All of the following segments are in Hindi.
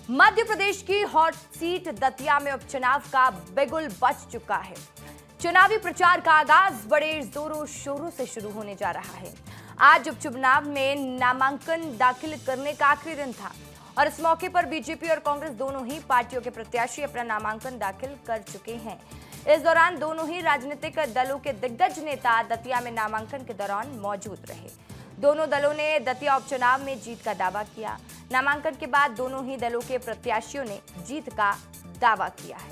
मध्य प्रदेश की हॉट सीट दतिया में उपचुनाव का बिगुल बज चुका है। चुनावी प्रचार का आगाज बड़े जोरों शोरों से शुरू होने जा रहा है। आज उपचुनाव में नामांकन दाखिल करने का आखिरी दिन था और इस मौके पर बीजेपी और कांग्रेस दोनों ही पार्टियों के प्रत्याशी अपना नामांकन दाखिल कर चुके हैं। इस दौरान दोनों ही राजनीतिक दलों के दिग्गज नेता दतिया में नामांकन के दौरान मौजूद रहे। दोनों दलों ने दतिया उपचुनाव में जीत का दावा किया। नामांकन के बाद दोनों ही दलों के प्रत्याशियों ने जीत का दावा किया है।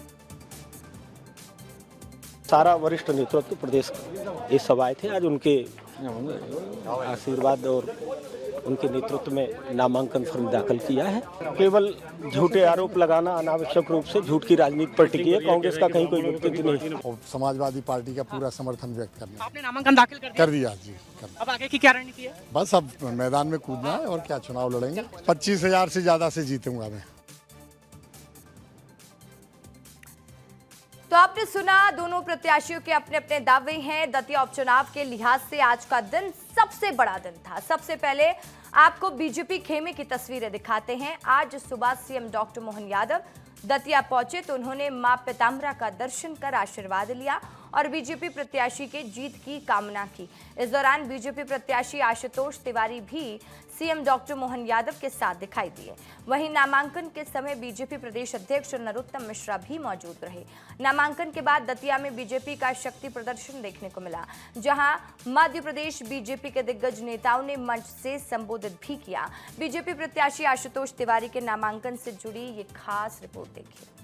सारा वरिष्ठ नेतृत्व प्रदेश ये सब आए थे। आज उनके आशीर्वाद और उनके नेतृत्व में नामांकन फॉर्म दाखिल किया है। केवल झूठे आरोप लगाना, अनावश्यक रूप से झूठ की राजनीति पर टिकी है। कांग्रेस का कहीं कोई व्यक्तित्व नहीं है। और समाजवादी पार्टी का पूरा समर्थन व्यक्त करना। आपने नामांकन दाखिल कर दिया जी। अब आगे की क्या रणनीति है? बस अब मैदान में कूदना है और क्या, चुनाव लड़ेंगे। 25,000 से ज्यादा से जीतूंगा मैं। तो आपने सुना, दोनों प्रत्याशियों के अपने अपने दावे हैं। दतिया उपचुनाव के लिहाज से आज का दिन सबसे बड़ा दिन था। सबसे पहले आपको बीजेपी खेमे की तस्वीरें दिखाते हैं। आज सुबह सीएम डॉक्टर मोहन यादव दतिया पहुंचे तो उन्होंने मां पीताम्बरा का दर्शन कर आशीर्वाद लिया और बीजेपी प्रत्याशी के जीत की कामना की। इस दौरान बीजेपी प्रत्याशी आशुतोष तिवारी भी सीएम डॉक्टर मोहन यादव के साथ दिखाई दिए। वहीं नामांकन के समय बीजेपी प्रदेश अध्यक्ष नरोत्तम मिश्रा भी मौजूद रहे। नामांकन के बाद दतिया में बीजेपी का शक्ति प्रदर्शन देखने को मिला, जहां मध्य प्रदेश बीजेपी के दिग्गज नेताओं ने मंच से संबोधित भी किया। बीजेपी प्रत्याशी आशुतोष तिवारी के नामांकन से जुड़ी ये खास रिपोर्ट देखिए।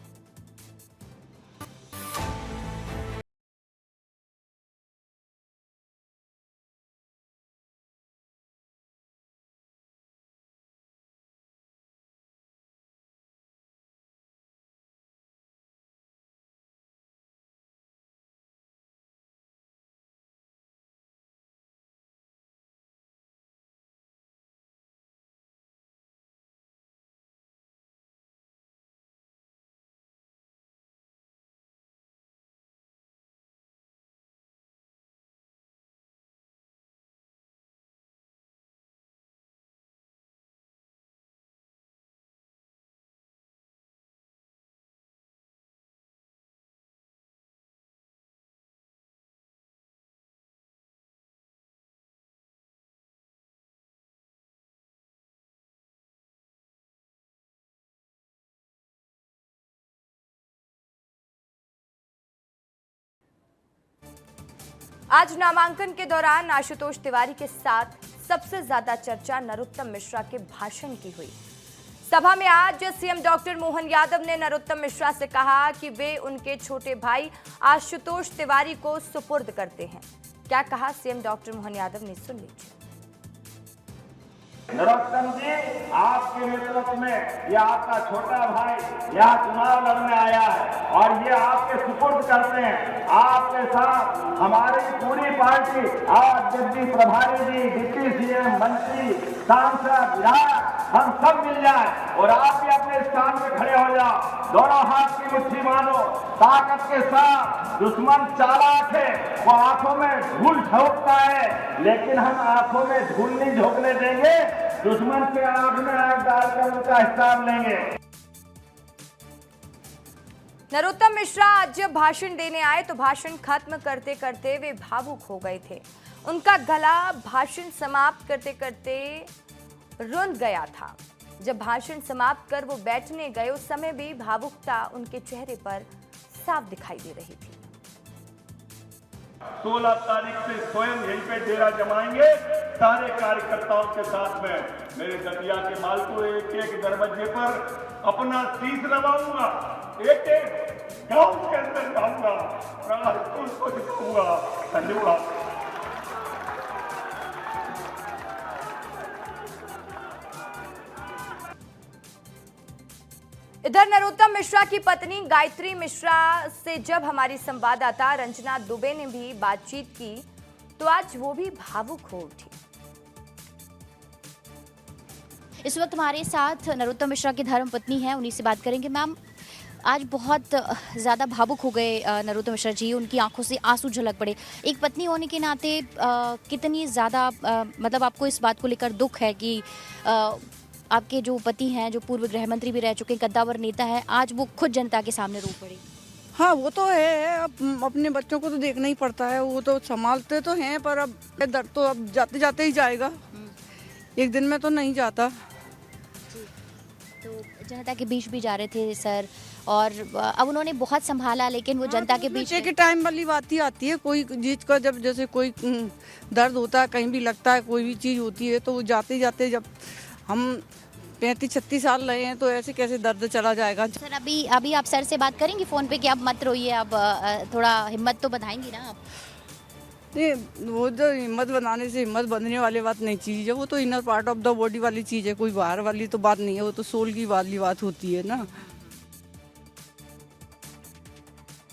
आज नामांकन के दौरान आशुतोष तिवारी के साथ सबसे ज्यादा चर्चा नरोत्तम मिश्रा के भाषण की हुई। सभा में आज सीएम डॉक्टर मोहन यादव ने नरोत्तम मिश्रा से कहा कि वे उनके छोटे भाई आशुतोष तिवारी को सुपुर्द करते हैं। क्या कहा सीएम डॉक्टर मोहन यादव ने, सुन लीजिए। नरोत्तम जी, आपके नेतृत्व में ये आपका छोटा भाई यहाँ चुनाव लड़ने आया है और ये आपके सुपुर्द करते हैं। आपके साथ हमारी पूरी पार्टी, आज जगदीश प्रभारी जी, डिप्टी सीएम, मंत्री, सांसद, विधायक, हम सब मिल जाए और आप भी अपने स्थान पे खड़े हो जाओ। दोनों हाथ की मुट्ठी मारो ताकत के साथ। दुश्मन चालाक है, वो आंखों में धूल झोंकता है, लेकिन हम आंखों में धूल नहीं झोंकने देंगे। दुश्मन के आंख में आंख डालकर उनका हिसाब लेंगे। नरोत्तम मिश्रा आज जब भाषण देने आए तो भाषण खत्म करते करते वे भावुक हो गए थे। उनका गला भाषण समाप्त करते करते रुंध गया था। जब भाषण समाप्त कर वो बैठने गए उस समय भी भावुकता उनके चेहरे पर साफ दिखाई दे रही थी। 16 तारीख से स्वयं यहीं पे डेरा जमाएंगे सारे कार्यकर्ताओं के साथ में। मेरे दतिया के माल को एक एक दरवाजे पर अपना शीश लगाऊंगा, एक एक गांव के अंदर जाऊंगा, उसको दिखाऊंगा। धन्यवाद। इधर नरोत्तम मिश्रा की पत्नी गायत्री मिश्रा से जब हमारी संवाददाता रंजना दुबे ने भी बातचीत की तो आज वो भी भावुक हो उठी। इस वक्त हमारे साथ नरोत्तम मिश्रा की धर्मपत्नी हैं, उन्हीं से बात करेंगे। मैम, आज बहुत ज़्यादा भावुक हो गए नरोत्तम मिश्रा जी, उनकी आंखों से आंसू झलक पड़े। एक पत्नी होने के नाते कितनी ज़्यादा मतलब आपको इस बात को लेकर दुख है कि आपके जो पति हैं, जो पूर्व गृह मंत्री भी रह चुके हैं, कद्दावर नेता है, आज वो खुद जनता के सामने रो पड़े। हाँ वो तो है, अब अपने बच्चों को तो देखना ही पड़ता है, वो तो संभालते तो हैं, पर अब ये दर्द तो अब जाते जाते ही जाएगा, एक दिन में तो नहीं जाता। तो जनता के बीच भी जा रहे थे सर, और अब उन्होंने बहुत संभाला, लेकिन वो जनता के बीच के टाइम वाली बात ही आती है, कोई चीज का जब जैसे कोई दर्द होता है, कहीं भी लगता है, कोई भी चीज होती है, तो जाते जाते जब हम 35-36 साल रहे हैं, तो ऐसे कैसे दर्द चला जाएगा। सर अभी आप सर से बात करेंगे फ़ोन पे कि आप मत रोइए, अब थोड़ा हिम्मत तो बधाएंगी ना आप? नहीं, वो जो हिम्मत बनाने से हिम्मत बनने वाली बात नहीं चीज़ है, वो तो inner part of the body वाली चीज़ है, कोई बाहर वाली तो बात नहीं है, वो तो सोल की वाली बात होती है ना।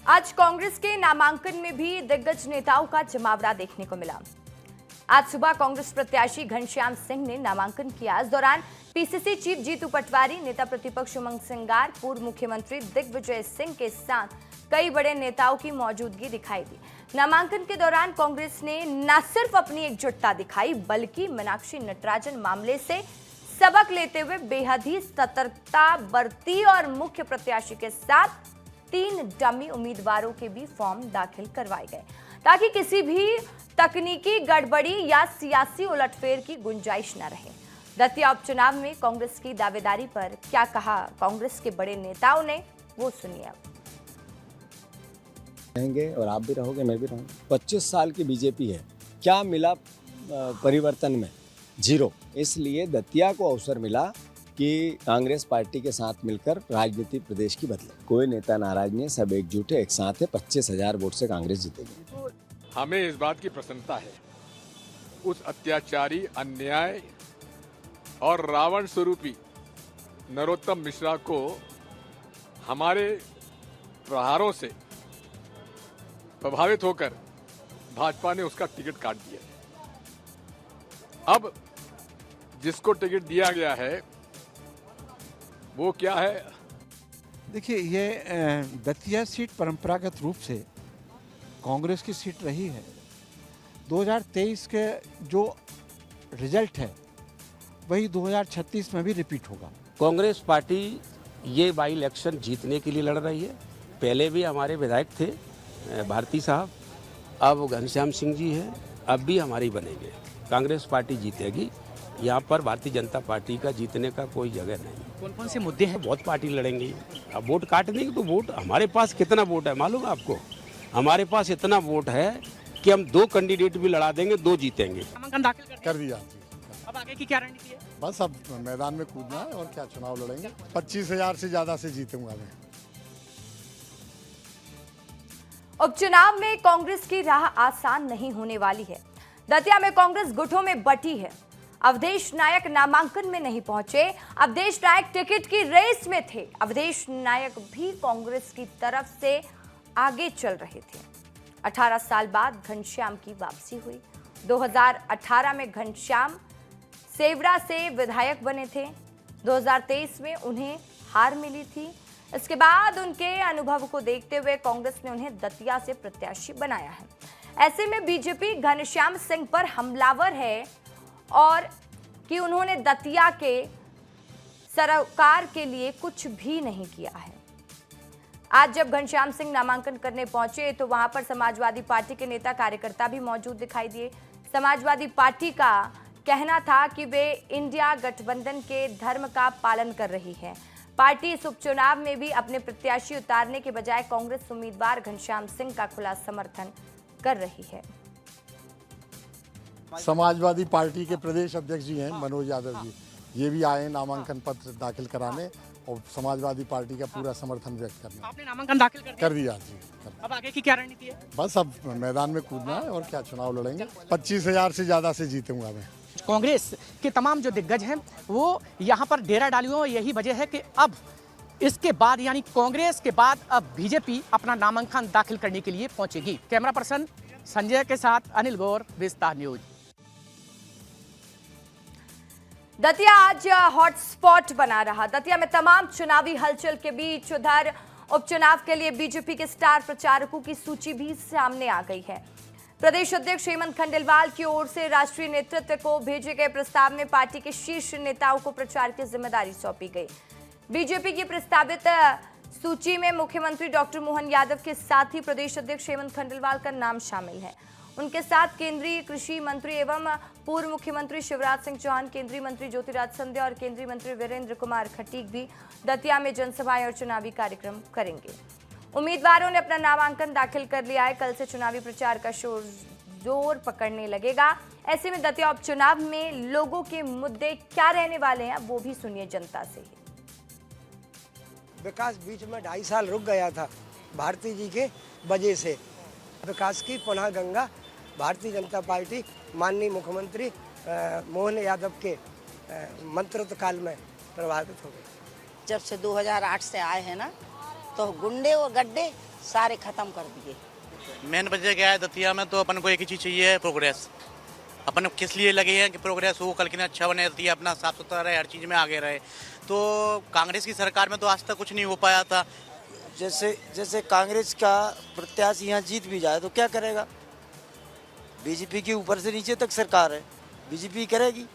आज कांग्रेस के नामांकन में भी दिग्गज नेताओं का जमावड़ा देखने को मिला। आज सुबह कांग्रेस प्रत्याशी घनश्याम सिंह ने नामांकन किया। इस दौरान पीसीसी चीफ जीतू पटवारी, नेता प्रतिपक्ष उमंग सिंगार, पूर्व मुख्यमंत्री दिग्विजय सिंह के साथ कई बड़े नेताओं की मौजूदगी दिखाई दी। नामांकन के दौरान कांग्रेस ने न सिर्फ अपनी एकजुटता दिखाई, बल्कि मीनाक्षी नटराजन मामले से सबक लेते हुए बेहद ही सतर्कता बरती और मुख्य प्रत्याशी के साथ 3 डमी उम्मीदवारों के भी फॉर्म दाखिल करवाए गए, ताकि किसी भी तकनीकी गड़बड़ी या सियासी उलटफेर की गुंजाइश न रहे। दतिया उपचुनाव में कांग्रेस की दावेदारी पर क्या कहा कांग्रेस के बड़े नेताओं ने, वो सुनिए अब। रहेंगे और आप भी रहोगे, मैं भी रहूँगा। 25 साल की बीजेपी है, क्या मिला परिवर्तन में? 0। इसलिए दतिया को अवसर मिला कि कांग्रेस पार्टी के साथ मिलकर राजनीति प्रदेश की बदले। कोई नेता नाराज नहीं है, सब एकजुट है, एक साथ है। 25,000 वोट से कांग्रेस जीतेगी। हमें इस बात की प्रसन्नता है, उस अत्याचारी, अन्याय और रावण स्वरूपी नरोत्तम मिश्रा को हमारे प्रहारों से प्रभावित होकर भाजपा ने उसका टिकट काट दिया। अब जिसको टिकट दिया गया है वो क्या है? देखिए, ये दतिया सीट परंपरागत रूप से कांग्रेस की सीट रही है। 2023 के जो रिजल्ट है वही 2036 में भी रिपीट होगा। कांग्रेस पार्टी ये बाई इलेक्शन जीतने के लिए लड़ रही है। पहले भी हमारे विधायक थे भारती साहब, अब घनश्याम सिंह जी हैं, अब भी हमारी बनेंगे। कांग्रेस पार्टी जीतेगी। यहाँ पर भारतीय जनता पार्टी का जीतने का कोई जगह नहीं। कौन कौन से मुद्दे हैं? बहुत पार्टी लड़ेंगी। अब वोट काट देंगे तो वोट, हमारे पास कितना वोट है मालूम है आपको? हमारे पास इतना वोट है कि हम 2 कैंडिडेट भी लड़ा देंगे, 2 जीतेंगे। नामांकन दाखिल कर दिया। अब आगे की क्या रणनीति है? बस अब मैदान में कूदना है और क्या, चुनाव लड़ेंगे। 25,000 से ज्यादा से जीतूंगा मैं। उपचुनाव में कांग्रेस की राह आसान नहीं होने वाली है। दतिया में कांग्रेस गुटों में बटी है। अवधेश नायक नामांकन में नहीं पहुंचे। अवधेश नायक टिकट की रेस में थे। अवधेश नायक भी कांग्रेस की तरफ से आगे चल रहे थे। 18 साल बाद घनश्याम की वापसी हुई। 2018 में घनश्याम सेवरा से विधायक बने थे। 2023 में उन्हें हार मिली थी। इसके बाद उनके अनुभव को देखते हुए कांग्रेस ने उन्हें दतिया से प्रत्याशी बनाया है। ऐसे में बीजेपी घनश्याम सिंह पर हमलावर है और कि उन्होंने दतिया के सरकार के लिए कुछ भी नहीं किया है। आज जब घनश्याम सिंह नामांकन करने पहुंचे तो वहां पर समाजवादी पार्टी के नेता कार्यकर्ता भी मौजूद दिखाई दिए। समाजवादी पार्टी का कहना था कि वे इंडिया गठबंधन के धर्म का पालन कर रही है। पार्टी इस उपचुनाव में भी अपने प्रत्याशी उतारने के बजाय कांग्रेस उम्मीदवार घनश्याम सिंह का खुला समर्थन कर रही है। समाजवादी पार्टी के प्रदेश अध्यक्ष जी हैं मनोज यादव जी, ये भी आए नामांकन पत्र दाखिल कराने और समाजवादी पार्टी का पूरा समर्थन व्यक्त करने। आपने नामांकन दाखिल कर दिया जी। अब आगे की क्या रणनीति है? बस अब मैदान में कूदना है और क्या, चुनाव लड़ेंगे। 25,000 से ज्यादा से जीतूंगा मैं। कांग्रेस के तमाम जो दिग्गज हैं वो यहाँ पर डेरा डाली हुई। यही वजह है कि अब इसके बाद यानी कांग्रेस के बाद अब बीजेपी अपना नामांकन दाखिल करने के लिए पहुंचेगी। कैमरा पर्सन संजय के साथ अनिल गौर, विस्तार न्यूज। दतिया आज हॉटस्पॉट बना रहा। दतिया में तमाम चुनावी हलचल के बीच उधर उपचुनाव के लिए बीजेपी के स्टार प्रचारकों की सूची भी सामने आ गई है। प्रदेश अध्यक्ष हेमंत खंडेलवाल की ओर से राष्ट्रीय नेतृत्व को भेजे गए प्रस्ताव में पार्टी के शीर्ष नेताओं को प्रचार की जिम्मेदारी सौंपी गई। बीजेपी की प्रस्तावित सूची में मुख्यमंत्री डॉक्टर मोहन यादव के साथ ही प्रदेश अध्यक्ष हेमंत खंडेलवाल का नाम शामिल है। उनके साथ केंद्रीय कृषि मंत्री एवं पूर्व मुख्यमंत्री शिवराज सिंह चौहान, केंद्रीय मंत्री ज्योतिरादित्य सिंधिया और केंद्रीय मंत्री वीरेंद्र कुमार खटीक भी दतिया में जनसभाएं और चुनावी कार्यक्रम करेंगे। उम्मीदवारों ने अपना नामांकन दाखिल कर लिया है। कल से चुनावी प्रचार का जोर पकड़ने लगेगा। ऐसे में दतिया उपचुनाव में लोगों के मुद्दे क्या रहने वाले हैं, वो भी सुनिए जनता से। विकास बीच में 2.5 साल रुक गया था भारती जी के वजह से। विकास की पुनः गंगा भारतीय जनता पार्टी माननीय मुख्यमंत्री मोहन यादव के मंत्रित्व काल में प्रभावित हो गई। जब से 2008 से आए हैं ना, तो गुंडे और गड्ढे सारे खत्म कर दिए। मेन वजह क्या है, दतिया में तो अपन को एक ही चीज़ चाहिए है, प्रोग्रेस। अपन किस लिए लगे हैं कि प्रोग्रेस हो, कल के दिन अच्छा बने, दतिया अपना साफ सुथरा रहे, हर चीज़ में आगे रहे। तो कांग्रेस की सरकार में तो आज तक कुछ नहीं हो पाया था। जैसे कांग्रेस का प्रत्याशी यहाँ जीत भी जाए तो क्या करेगा? बीजेपी की ऊपर से नीचे तक सरकार है, बीजेपी करेगी।